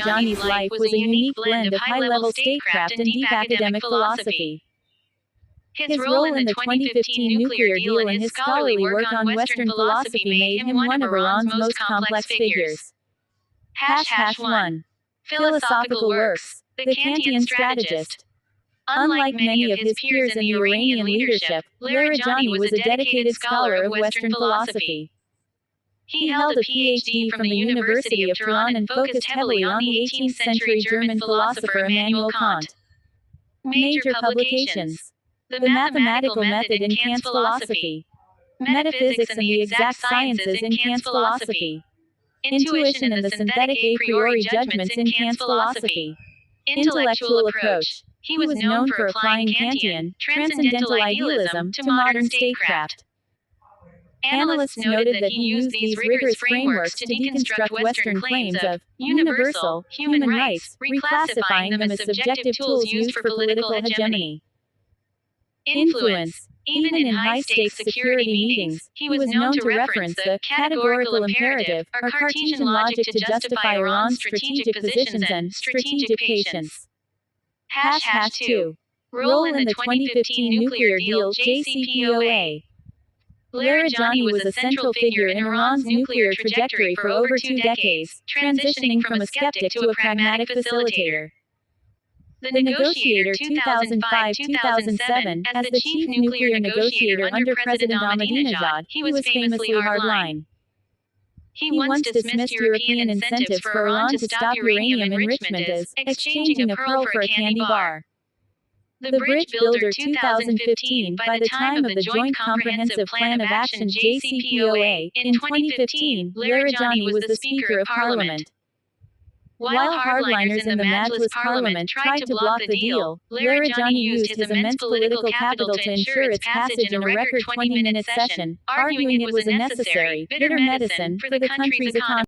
Larijani's life was a unique blend of high-level statecraft and deep academic philosophy. His role in the 2015 nuclear deal and his scholarly work on Western philosophy made him one of Iran's most complex figures. 1. Philosophical works. The Kantian strategist. Unlike many of his peers in the Iranian leadership, Larijani was a dedicated scholar of Western philosophy. He held a PhD from the University of Tehran and focused heavily on the 18th-century German philosopher Immanuel Kant. Major publications: The Mathematical Method in Kant's Philosophy, Metaphysics and the Exact Sciences in Kant's Philosophy, Intuition and the Synthetic a priori Judgments in Kant's Philosophy, Intellectual Approach. He was known for applying Kantian, transcendental idealism to modern statecraft. Analysts noted that he used these rigorous frameworks to deconstruct Western claims of universal human rights, reclassifying them as subjective tools used for political hegemony. Influence. Even in high-stakes security meetings, he was known to reference the categorical imperative, or Cartesian logic, to justify Iran's strategic positions and strategic patience. 2. Role in the 2015 nuclear deal JCPOA. Larijani was a central figure in Iran's nuclear trajectory for over 2 decades, transitioning from a skeptic to a pragmatic facilitator. The Negotiator 2005-2007, as the chief nuclear negotiator under President Ahmadinejad, he was famously hardline. He once dismissed European incentives for Iran to stop uranium enrichment as exchanging a pearl for a candy bar. The Bridge Builder 2015. By the time of the Joint Comprehensive Plan of Action JCPOA, in 2015, Larijani was the Speaker of Parliament. While hardliners in the Majlis Parliament tried to block the deal, Larijani used his immense political capital to ensure its passage in a record 20-minute session, arguing it was a necessary, bitter medicine for the country's economy.